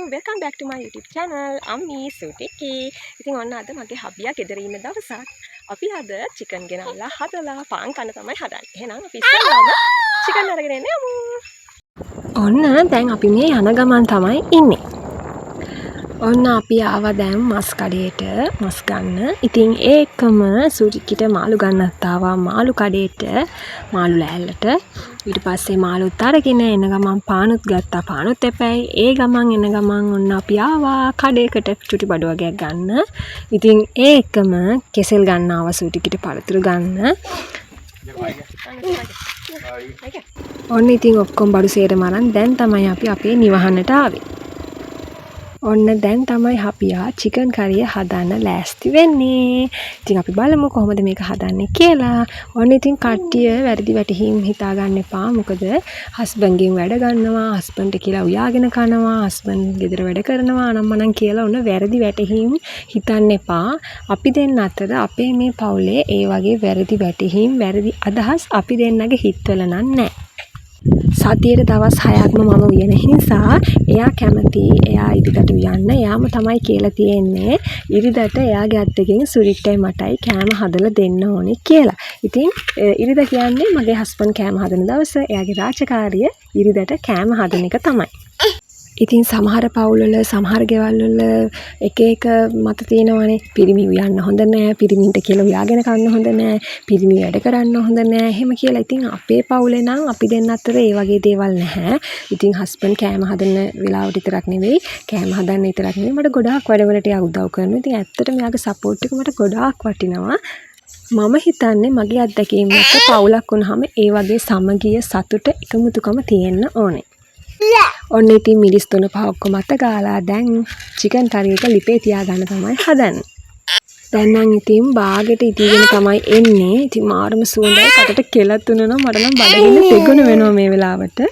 welcome back to my YouTube channel. අම්මි සුටිකි. ඉතින් ඔන්න අද මගේ හබියා ගෙදර ඉන්න දවසක්. අපි අද chicken ගෙනල්ලා හදලා පාන් කන්න තමයි හදන්නේ. එහෙනම් අපි ඉස්සෙල්ලාම chicken අරගෙන එන්න යමු. ඔන්න දැන් අපි මේ යන ගමන් තමයි ඉන්නේ. ඔන්න අපි ආවා දැන් මස් කඩේට මස් ගන්න. ඉතින් ඒකම සුටිකිට මාළු ගන්නත් ආවා මාළු කඩේට මාළු ලෑල්ලට. ඊට පස්සේ මාළුත් අරගෙන එන ගමන් පානුත් ගත්තා. පානුත් එපැයි. ඒ ගමන් එන ගමන් ඔන්න අපි ආවා කඩේකට චුටි බඩු වගේක් ගන්න. ඉතින් ඒකම කෙසෙල් ගන්න ආවා සුටිකිට පළතුරු ගන්න. ඔන්න ඉතින් ඔක්කොම බඩු සේරම අරන් දැන් තමයි අපි අපේ නිවහනට ආවේ. ඔන්න දැන් තමයි හපියා චිකන් කරිය හදන්න ලෑස්ති වෙන්නේ. ඉතින් අපි බලමු කොහොමද මේක හදන්නේ කියලා. ඔන්න ඉතින් කට්ටිය වැරදි වැටහීම් හිතා ගන්න එපා. මොකද හස්බන්ඩ්ගෙන් වැඩ ගන්නවා, හස්බන්ඩ්ට කියලා උයාගෙන කනවා, හස්බන්ඩ් ගෙදර වැඩ කරනවා අනම්මනම් කියලා ඔන්න වැරදි වැටහීම් හිතන්න එපා. අපි දෙන්න අතර අපේ මේ පවුලේ ඒ වගේ වැරදි වැටහීම්, වැරදි අදහස් අපි දෙන්නගේ හිතවල නැහැ. සතියේ දවස් 6ක්ම මම උයන නිසා එයා කැමති එයා ඉදිකට උයන්න. එයාම තමයි කියලා තියෙන්නේ ඉරිදට එයාගේ අත්තකින් සුරිට්ටයි මටයි කෑම හදලා දෙන්න ඕනේ කියලා. ඉතින් ඉරිද කියන්නේ මගේ හස්බන්ඩ් කෑම හදන දවස. එයාගේ රාජකාරිය ඉරිදට කෑම හදන එක තමයි. ඉතින් සමහර පවුල්වල සමහර ගෙවල් වල එක එක මත තියෙනවානේ. පිරිමි උයන්න හොඳ නෑ, පිරිමින්ට කියලා උයාගෙන කන්න හොඳ නෑ, පිරිමි වැඩ කරන්න හොඳ නෑ. එහෙම කියලා. ඉතින් අපේ පවුලේ නම් අපි දෙන්න අතර ඒ වගේ දේවල් නැහැ. ඉතින් හස්බන්ඩ් කෑම හදන වෙලාවට විතරක් නෙවෙයි, කෑම හදන්න විතරක් නෙවෙයි මට ගොඩාක් වැඩවලට එයා උදව් කරනවා. ඉතින් ඇත්තටම එයාගේ සපෝට් එක මට ගොඩාක් වටිනවා. මම හිතන්නේ මගේ අත්දැකීම් එක්ක පවුලක් වුණාම ඒ වගේ සමගිය, සතුට, එකමුතුකම තියෙන්න ඕනේ. ඔන්න ඉතින් මිරිස් 3-5 ඔක්කොම අත ගාලා දැන් චිකන් කරි එක ලිපේ තියාගන්න තමයි හදන්නේ. දැන් නම් ඉතින් බාගෙට ඉදීගෙන තමයි එන්නේ. ඉතින් මාරම සුවඳයි. කටට කෙලත් තුනනවා. මට නම් බඩගින්න තෙගුණ වෙනවා මේ වෙලාවට.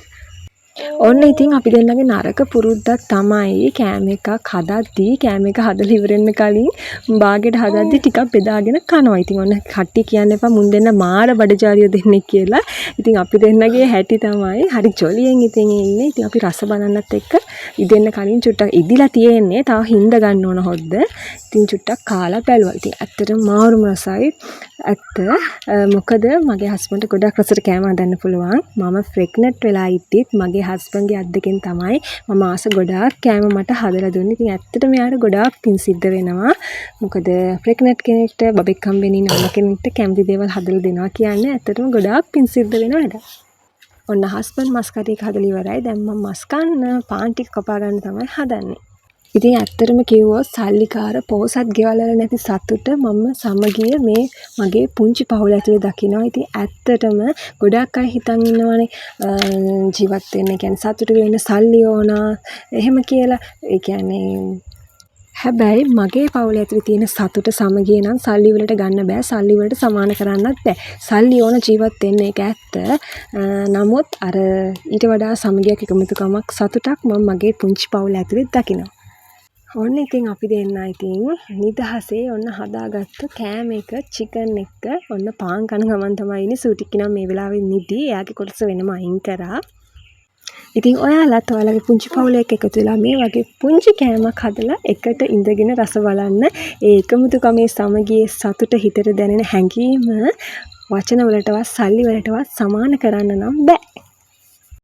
ඔන්න ඉතින් අපි දෙන්නගේ නරක පුරුද්දක් තමයි කෑම එකක් හදද්දී කෑම එක හදලා ඉවරෙන්න කලින් බාගෙට හදද්දී ටිකක් බෙදාගෙන කනවා. ඉතින් ඔන්න කට්ටිය කියන්න එපා මුන් දෙන්න මාර බඩජාරිය දෙන්නේ කියලා. ඉතින් අපි දෙන්නගේ හැටි තමයි හරි ජොලියෙන් ඉතින් ඉන්නේ. ඉතින් අපි රස බලන්නත් එක්ක ඉදෙන්න කලින් චුට්ටක් ඉදිලා තියෙන්නේ. තව හින්ද ගන්න ඕන හොද්ද. ඉතින් චුට්ටක් කාලා බැලුවා. ඉතින් ඇත්තටම මාරුම රසයි. ඇත්ත මොකද මගේ හස්බන්ඩ්ට ගොඩක් රසට කෑම හදන්න පුළුවන්. මම ප්‍රෙග්නන්ට් වෙලා ඉද්දිත් මගේ හස්බන්ඩ්ගේ අද්දකින් තමයි මම ආස ගොඩාක් කෑම මට හදලා දුන්නේ. ඉතින් ඇත්තටම යාට ගොඩාක් පින් සිද්ධ වෙනවා. මොකද ප්‍රෙග්නන්ට් කෙනෙක්ට බබෙක් හම්බෙන්නේ නම කෙනෙක්ට කැමති දේවල් හදලා දෙනවා කියන්නේ ඇත්තටම ගොඩාක් පින් සිද්ධ වෙන වැඩක්. ඔන්න හස්බන්ඩ් මස් කටි එක හදලා ඉවරයි. දැන් මම මස් කන්න පාන් ටික කපා ගන්න තමයි හදන්නේ. ඉතින් ඇත්තටම කිව්වොත් සල්ලිකාර පොහොසත් ගෙවල් වල නැති සතුට මම සමගිය මේ මගේ පුංචි පවුල ඇතුලේ දකිනවා. ඉතින් ඇත්තටම ගොඩක් අය හිතන් ඉන්නවානේ ජීවත් වෙන්න කියන්නේ සතුට වෙන්න සල්ලි ඕන එහෙම කියලා. ඒ කියන්නේ හැබැයි මගේ පවුල ඇතුලේ තියෙන සතුට සමගිය නම් සල්ලි වලට ගන්න බෑ. සල්ලි වලට සමාන කරන්නත් බෑ. සල්ලි ඕන ජීවත් වෙන්න ඒක ඇත්ත. නමුත් අර ඊට වඩා සමගියක් එකමුතුකමක් සතුටක් මම මගේ පුංචි පවුල ඇතුලේ දකිනවා. ඔන්න ඉතින් අපි දෙන්න ඉතින් නිදහසේ ඔන්න හදාගත්ත කෑම එක චිකන් එක ඔන්න පාන් කන ගමන් තමයි ඉන්නේ. සූටික්කි නම් මේ වෙලාවේ නිදි. එයාගේ කොටස වෙනම අයින් කරා. ඉතින් ඔයාලත් ඔයාලගේ පුංචි පවුලයක එකතු වෙලා මේ වගේ පුංචි කෑමක් හදලා එකට ඉඳගෙන රස බලන්න. ඒ එකමුතුකමේ සමගියේ සතුට හිතට දැනෙන හැඟීම වචන වලටවත් සල්ලි වලටවත් සමාන කරන්න නම් බෑ.